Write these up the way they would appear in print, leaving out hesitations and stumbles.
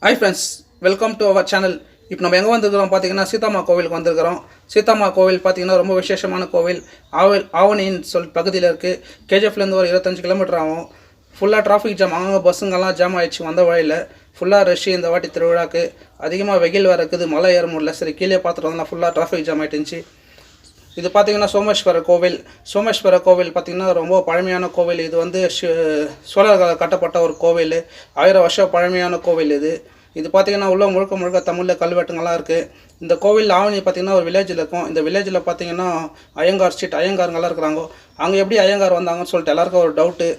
Hi friends, welcome to our channel. இப்போ நம்ம எங்கே வந்துருக்கிறோம் பார்த்தீங்கன்னா சீதாமா கோவிலுக்கு வந்திருக்கிறோம். சீதாமா கோவில் பார்த்தீங்கன்னா ரொம்ப விசேஷமான கோவில். ஆவணின்னு பகுதியில் இருக்குது. கேஜிஎஃப்லேருந்து ஒரு 25 கிலோமீட்டர் ஆகும். ஃபுல்லாக டிராஃபிக் ஜாம், அங்கங்கே பஸ்ஸுங்கெல்லாம் ஜாம் ஆகிடுச்சு வந்த வழியில். ஃபுல்லாக ரஷ்ஷு இந்த வாட்டி திருவிழாக்கு. அதிகமாக வெயில் வேறு இருக்குது, மழை ஏற முடியல. சரி கீழே பார்த்துட்டு வந்தோம்னா ஃபுல்லாக டிராஃபிக் ஜாம் ஆகிட்டுருந்துச்சு. இது பார்த்திங்கன்னா சோமேஸ்வரர் கோவில். சோமேஸ்வரர் கோவில் பார்த்திங்கன்னா ரொம்ப பழமையான கோவில். இது வந்து சோழர்களால் கட்டப்பட்ட ஒரு கோவில். 1000 வருஷம் பழமையான கோவில் இது. இது பார்த்திங்கன்னா உள்ள முழுக்க முழுக்க தமிழில் கல்வெட்டுங்கள்லாம் இருக்குது. இந்த கோவில் ஆவணி பார்த்திங்கன்னா ஒரு வில்லேஜில் இருக்கும். இந்த வில்லேஜில் பார்த்திங்கன்னா ஐயங்கார் ஸ்ட்ரீட், ஐயங்காருங்கெல்லாம் இருக்கிறாங்க. அங்கே எப்படி ஐயங்கார் வந்தாங்கன்னு சொல்லிட்டு எல்லாருக்கும் ஒரு டவுட்டு.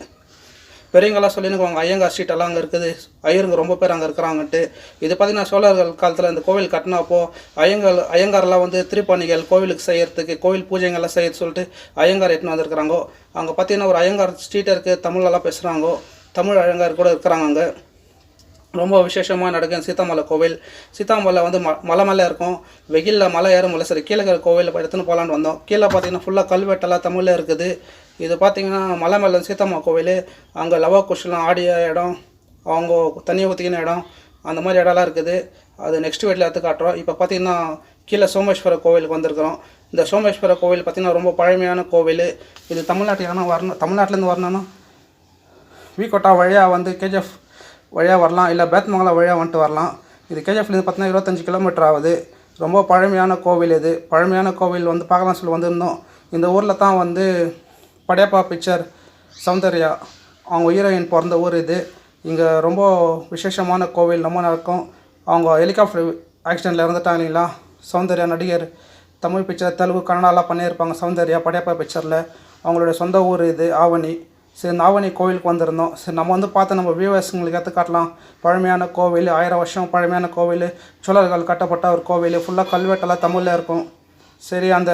பெரியவங்களாம் சொல்லினுக்குவாங்க ஐயங்கார் ஸ்ட்ரீட் எல்லாம் அங்கே இருக்குது, ஐயருங்க ரொம்ப பேர் அங்கே இருக்கிறாங்கன்ட்டு. இது பார்த்திங்கன்னா சோழர்கள் காலத்தில் இந்த கோவில் கட்டினப்போ ஐயங்காரெல்லாம் வந்து திருப்பணிகள் கோவிலுக்கு செய்கிறதுக்கு, கோவில் பூஜைகள்லாம் செய்ய சொல்லிட்டு ஐயங்கார் எட்டுன்னு வந்திருக்கிறாங்கோ. அங்கே பார்த்திங்கன்னா ஒரு ஐயங்கார் ஸ்ட்ரீட் இருக்குது, தமிழெல்லாம் பேசுகிறாங்கோ. தமிழ் ஐயங்கார் கூட இருக்கிறாங்க அங்கே. ரொம்ப விசேஷமாக நடக்கும் சீதாமலை கோவில். சீதாமலை வந்து மலை மேலே இருக்கும். வெயிலில் மலை ஏற முடியல. சரி கீழே இருக்கிற கோவிலில் எடுத்துன்னு போகலான்னு வந்தோம். கீழே பார்த்தீங்கன்னா ஃபுல்லாக கல்வெட்டெல்லாம் தமிழில் இருக்குது. இது பார்த்திங்கன்னா மலை மேலே சீதாமா கோவில். அங்கே லவா குஷ்லாம் ஆடிய இடம், அவங்க தண்ணி ஊற்றிக்கின இடம், அந்த மாதிரி இடம்லாம் இருக்குது. அது நெக்ஸ்ட் வீட்டில் எடுத்து காட்டுறோம். இப்போ பார்த்திங்கன்னா கீழே சோமேஸ்வர கோவிலுக்கு வந்திருக்கிறோம். இந்த சோமேஸ்வர கோவில் பார்த்திங்கன்னா ரொம்ப பழமையான கோவில். இது தமிழ்நாட்டிலேருந்து வரணும்னா விகோட்டா வழியாக வந்து கேஜிஎஃப் வழியாக வரலாம், இல்லை பேத்மங்கலம் வழியாக வந்துட்டு வரலாம். இது கேஜிஎஃப்லேருந்து பார்த்தீங்கன்னா 25 கிலோமீட்டர் ஆகுது. ரொம்ப பழமையான கோவில் இது. பழமையான கோவில் வந்து பார்க்கலாம் சொல்லி வந்திருந்தோம். இந்த ஊரில் தான் வந்து படையப்பா பிக்சர் சௌந்தர்யா அவங்க ஹீரோயின் பிறந்த ஊர் இது. இங்கே ரொம்ப விசேஷமான கோவில், ரொம்ப நடக்கும். அவங்க ஹெலிகாப்டர் ஆக்சிடெண்ட்டில் இறந்துட்டாங்க இல்லைங்களா. சௌந்தர்யா நடிகர், தமிழ் பிக்சர், தெலுங்கு, கன்னடாலாம் பண்ணியிருப்பாங்க. சௌந்தர்யா படையப்பா பிக்சரில் அவங்களுடைய சொந்த ஊர் இது ஆவணி. சரி இந்த ஆவணி கோவிலுக்கு வந்திருந்தோம். சரி நம்ம வந்து பார்த்து நம்ம வியூவர்ஸுங்களுக்கு எடுத்து காட்டலாம். பழமையான கோவில், 1000 வருஷம் பழமையான கோவில், சோழர்கள் கட்டப்பட்ட ஒரு கோவில். ஃபுல்லாக கல்வெட்டெல்லாம் தமிழில் இருக்கும். சரி அந்த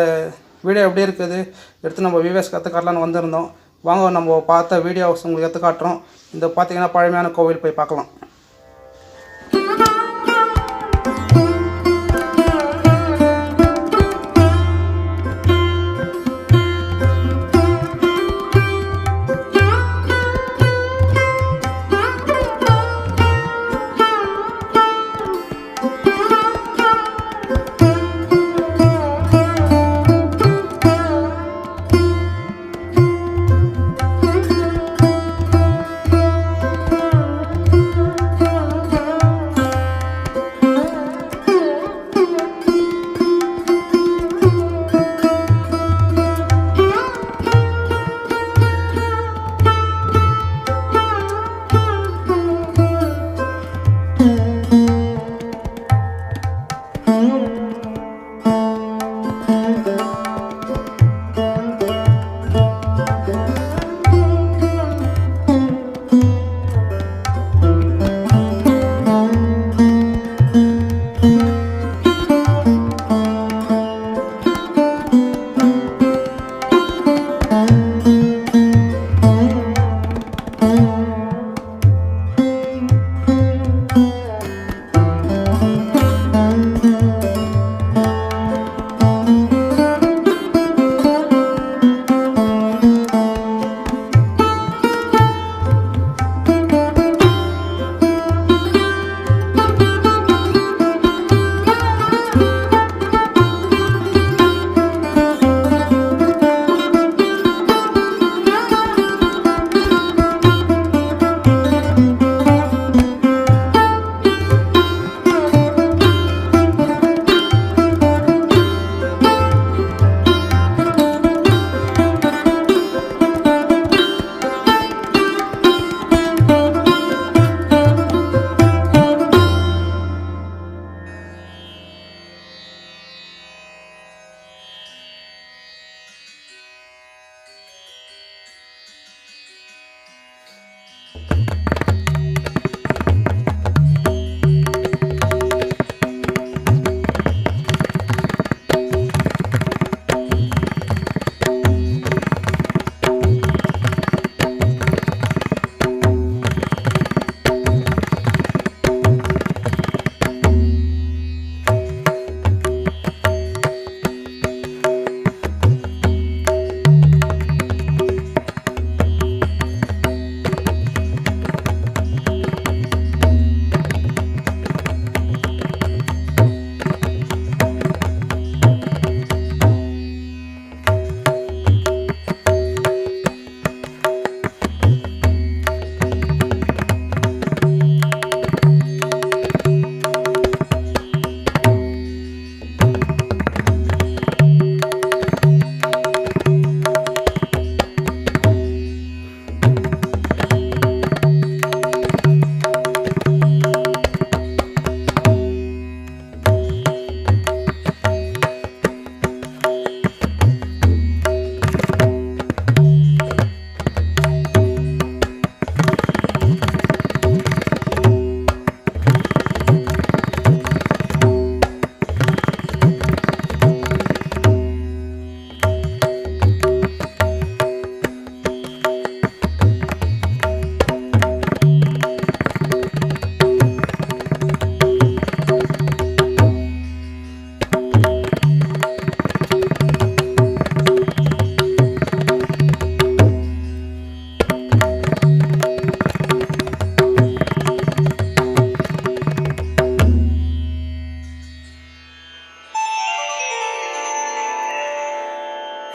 வீடியோ எப்படி இருக்குது எடுத்து நம்ம வியூவர்ஸ்க்கு எடுத்து காட்டலான்னு வந்திருந்தோம். வாங்க நம்ம பார்த்த வீடியோஸ் உங்களுக்கு எடுத்து காட்டுறோம். இந்த பார்த்திங்கன்னா பழமையான கோவில் போய் பார்க்கலாம்.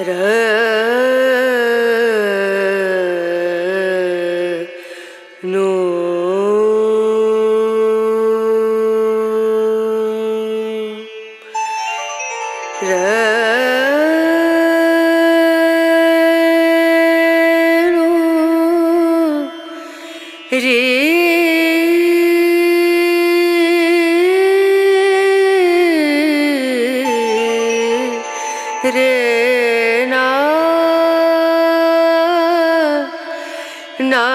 नो रे रे ना ना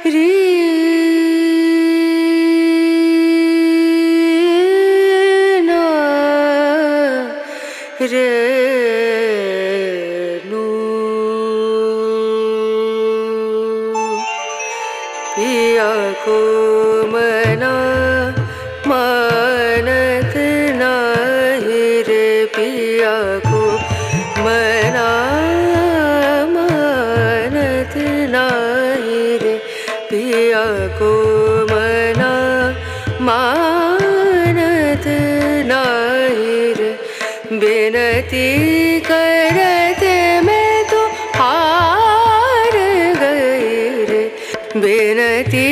रे ना रे नु पिया को मना मानत नहीं रे पिया को मना मानत नहीं रे पिया को मना मानत नहीं रे बिनती करते मैं तो हार गई रे बिनती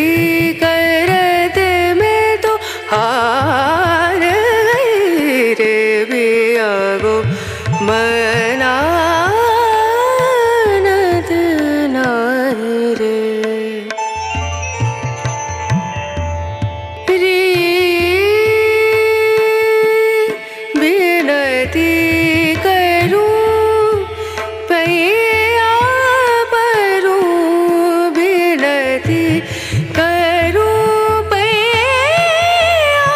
करते मैं तो हार गई रे पिया को मनानत नहीं रे बिनती करूं पैया परूं बिनती करूं पैया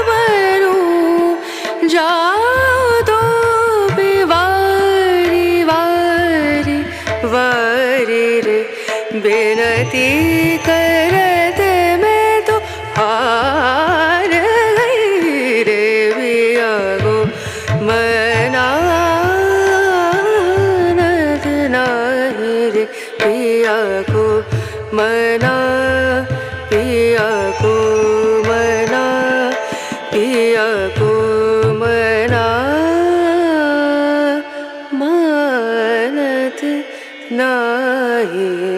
परूं जाओ तो वारी वारी वारी रे बिनती करते मैं तो हार गई रे पिया को मनानत नहीं रे पिया को मना पिया को मना पिया को मना मानत नहीं